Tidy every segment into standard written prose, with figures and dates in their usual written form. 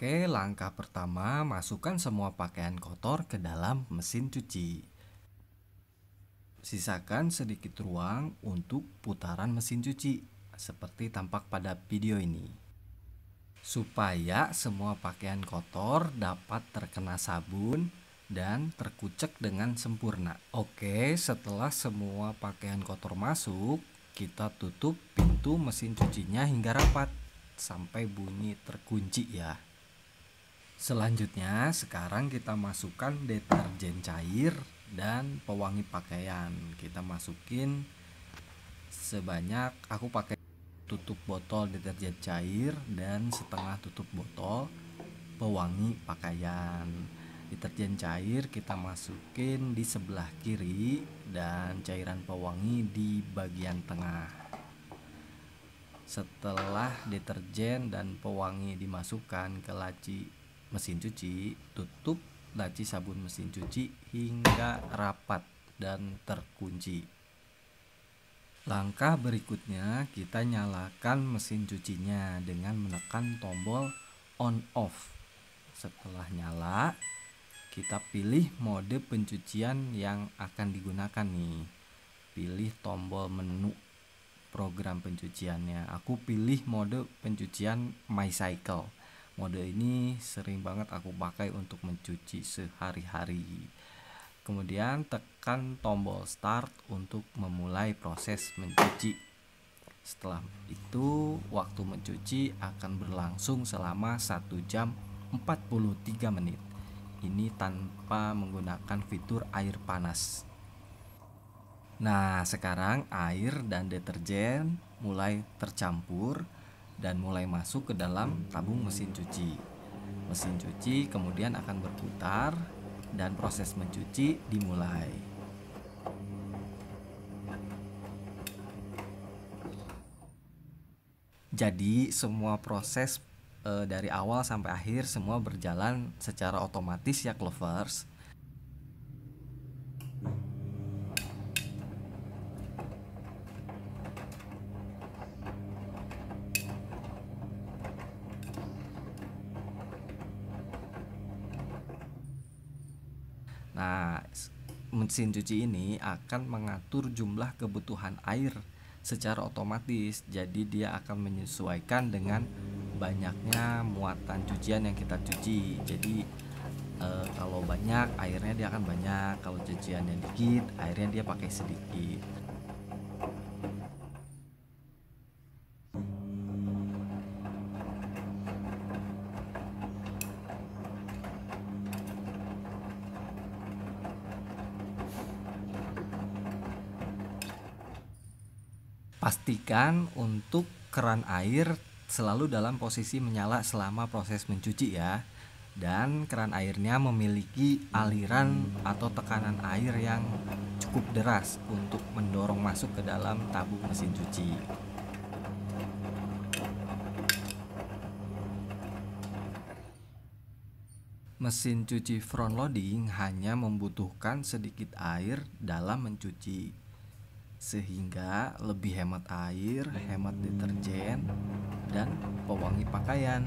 Oke, langkah pertama, masukkan semua pakaian kotor ke dalam mesin cuci. Sisakan sedikit ruang untuk putaran mesin cuci, seperti tampak pada video ini. Supaya semua pakaian kotor dapat terkena sabun dan terkucek dengan sempurna. Oke, setelah semua pakaian kotor masuk, kita tutup pintu mesin cucinya hingga rapat sampai bunyi terkunci ya. Selanjutnya, sekarang kita masukkan deterjen cair dan pewangi pakaian. Kita masukin sebanyak, aku pakai tutup botol deterjen cair dan setengah tutup botol pewangi pakaian. Deterjen cair kita masukin di sebelah kiri dan cairan pewangi di bagian tengah. Setelah deterjen dan pewangi dimasukkan ke laci mesin cuci, tutup laci sabun mesin cuci hingga rapat dan terkunci. Langkah berikutnya, kita nyalakan mesin cucinya dengan menekan tombol on off. Setelah nyala, kita pilih mode pencucian yang akan digunakan nih. Pilih tombol menu program pencuciannya. Aku pilih mode pencucian My Cycle. Mode ini sering banget aku pakai untuk mencuci sehari-hari. Kemudian tekan tombol start untuk memulai proses mencuci. Setelah itu, waktu mencuci akan berlangsung selama 1 jam 43 menit. Ini tanpa menggunakan fitur air panas. Nah, sekarang air dan deterjen mulai tercampur dan mulai masuk ke dalam tabung mesin cuci. Mesin cuci kemudian akan berputar dan proses mencuci dimulai. Jadi semua proses dari awal sampai akhir semua berjalan secara otomatis ya Clovers. Nah, mesin cuci ini akan mengatur jumlah kebutuhan air secara otomatis. Jadi dia akan menyesuaikan dengan banyaknya muatan cucian yang kita cuci. Jadi kalau banyak airnya dia akan banyak, kalau cuciannya dikit airnya dia pakai sedikit. Pastikan untuk keran air selalu dalam posisi menyala selama proses mencuci ya. Dan keran airnya memiliki aliran atau tekanan air yang cukup deras untuk mendorong masuk ke dalam tabung mesin cuci. Mesin cuci front loading hanya membutuhkan sedikit air dalam mencuci, sehingga lebih hemat air, hemat deterjen, dan pewangi pakaian.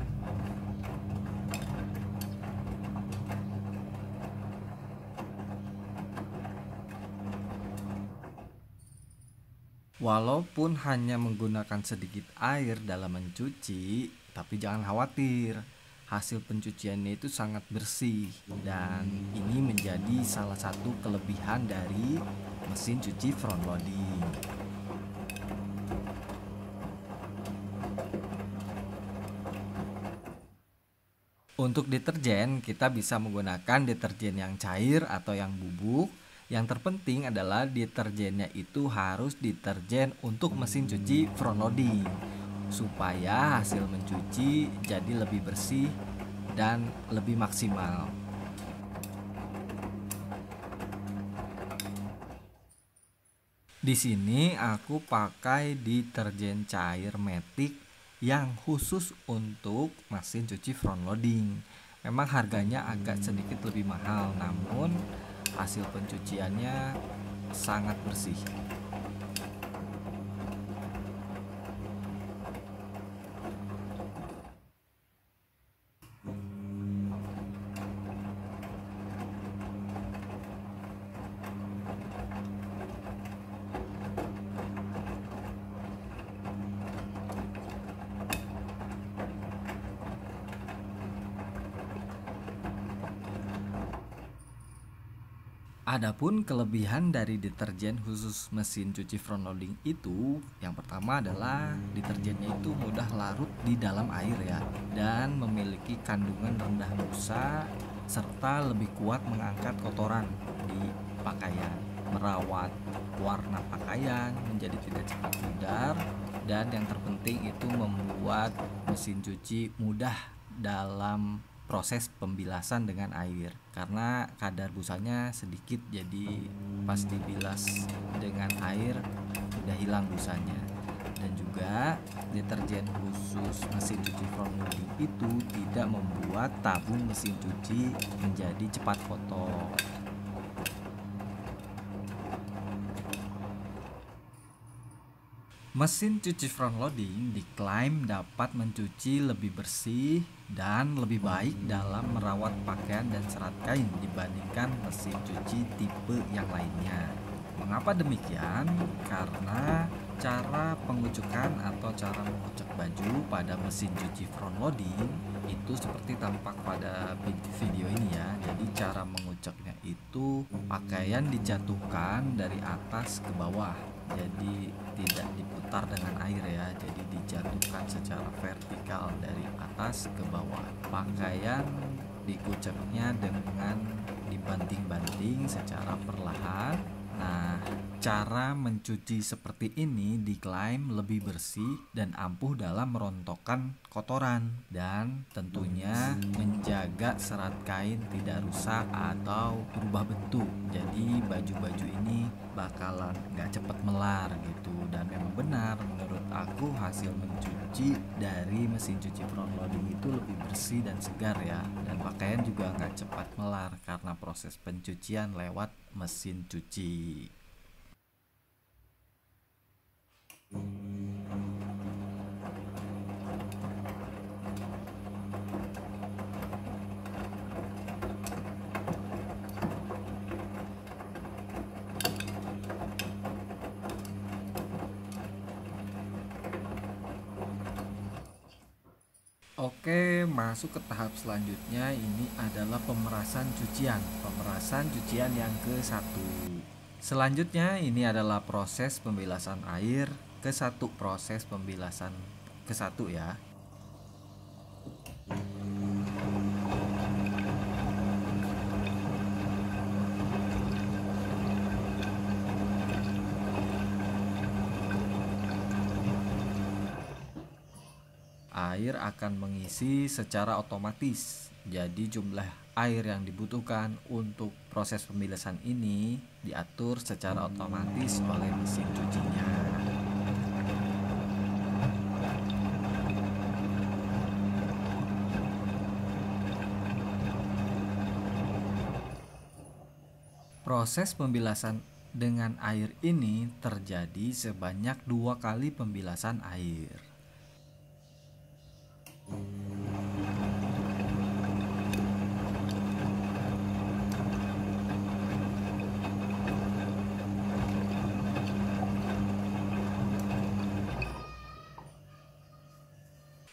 Walaupun hanya menggunakan sedikit air dalam mencuci, tapi jangan khawatir, hasil pencuciannya itu sangat bersih dan ini menjadi salah satu kelebihan dari mesin cuci front loading. Untuk deterjen, kita bisa menggunakan deterjen yang cair atau yang bubuk. Yang terpenting adalah deterjennya itu harus deterjen untuk mesin cuci front loading, supaya hasil mencuci jadi lebih bersih dan lebih maksimal. Di sini aku pakai deterjen cair Matic yang khusus untuk mesin cuci front loading. Memang harganya agak sedikit lebih mahal, namun hasil pencuciannya sangat bersih. Adapun kelebihan dari deterjen khusus mesin cuci front loading itu, yang pertama adalah deterjennya itu mudah larut di dalam air ya, dan memiliki kandungan rendah busa serta lebih kuat mengangkat kotoran di pakaian, merawat warna pakaian menjadi tidak cepat pudar, dan yang terpenting itu membuat mesin cuci mudah dalam proses pembilasan dengan air karena kadar busanya sedikit, jadi pas dibilas dengan air udah hilang busanya. Dan juga deterjen khusus mesin cuci front loading itu tidak membuat tabung mesin cuci menjadi cepat kotor. Mesin cuci front loading diklaim dapat mencuci lebih bersih dan lebih baik dalam merawat pakaian dan serat kain dibandingkan mesin cuci tipe yang lainnya. Mengapa demikian? Karena cara pengucukan atau cara mengucek baju pada mesin cuci front loading itu seperti tampak pada video ini ya. Jadi cara menguceknya itu pakaian dijatuhkan dari atas ke bawah. Jadi tidak diputar dengan air ya, jadi dijatuhkan secara vertikal dari atas ke bawah. Pakaian dikuceknya dengan dibanting-banting secara perlahan. Nah, cara mencuci seperti ini diklaim lebih bersih dan ampuh dalam merontokkan kotoran dan tentunya menjaga serat kain tidak rusak atau berubah bentuk. Jadi baju-baju ini bakalan nggak cepet melar gitu. Dan memang benar menurut aku hasil mencuci dari mesin cuci front loading itu lebih bersih dan segar ya, dan pakaian juga nggak cepat melar karena proses pencucian lewat mesin cuci. Oke, masuk ke tahap selanjutnya. Ini adalah pemerasan cucian. Pemerasan cucian yang ke-1. Selanjutnya ini adalah proses pembilasan air ke-1, proses pembilasan ke-1 ya. Air akan mengisi secara otomatis. Jadi jumlah air yang dibutuhkan untuk proses pembilasan ini diatur secara otomatis oleh mesin cucinya. Proses pembilasan dengan air ini terjadi sebanyak 2 kali pembilasan air.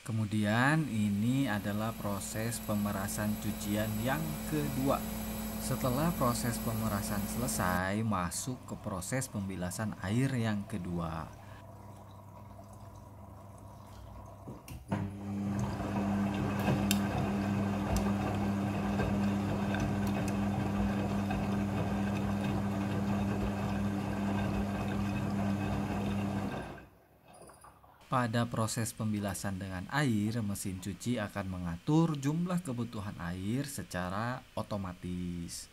Kemudian ini adalah proses pemerasan cucian yang kedua. Setelah proses pemerasan selesai, masuk ke proses pembilasan air yang kedua. Pada proses pembilasan dengan air, mesin cuci akan mengatur jumlah kebutuhan air secara otomatis.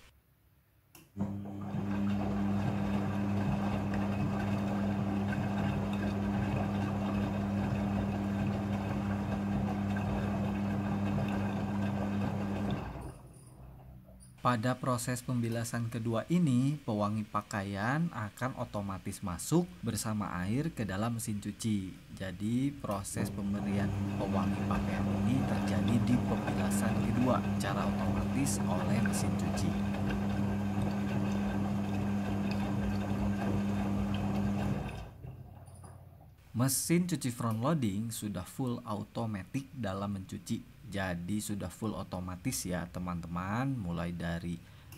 Pada proses pembilasan kedua ini, pewangi pakaian akan otomatis masuk bersama air ke dalam mesin cuci. Jadi proses pemberian pewangi pakaian ini terjadi di pembilasan kedua secara otomatis oleh mesin cuci. Mesin cuci front loading sudah full automatic dalam mencuci. Jadi sudah full otomatis ya teman-teman, mulai dari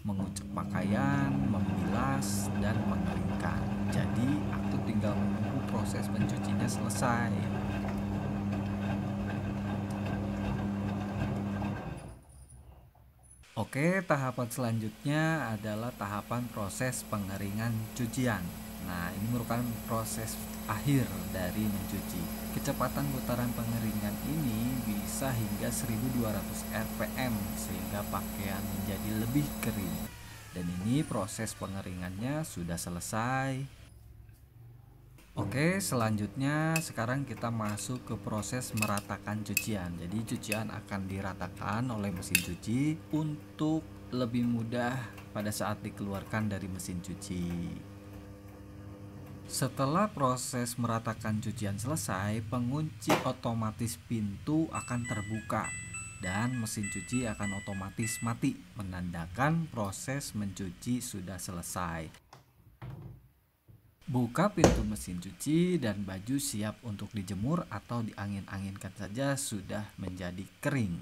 mengucek pakaian, membilas, dan mengeringkan. Jadi aku tinggal menunggu proses pencucinya selesai. Oke, tahapan selanjutnya adalah tahapan proses pengeringan cucian. Nah, ini merupakan proses akhir dari mencuci. Kecepatan putaran pengeringan ini bisa hingga 1200 rpm sehingga pakaian menjadi lebih kering. Dan ini proses pengeringannya sudah selesai. Oke, selanjutnya sekarang kita masuk ke proses meratakan cucian. Jadi cucian akan diratakan oleh mesin cuci untuk lebih mudah pada saat dikeluarkan dari mesin cuci. Setelah proses meratakan cucian selesai, pengunci otomatis pintu akan terbuka dan mesin cuci akan otomatis mati, menandakan proses mencuci sudah selesai. Buka pintu mesin cuci dan baju siap untuk dijemur atau diangin-anginkan saja sudah menjadi kering.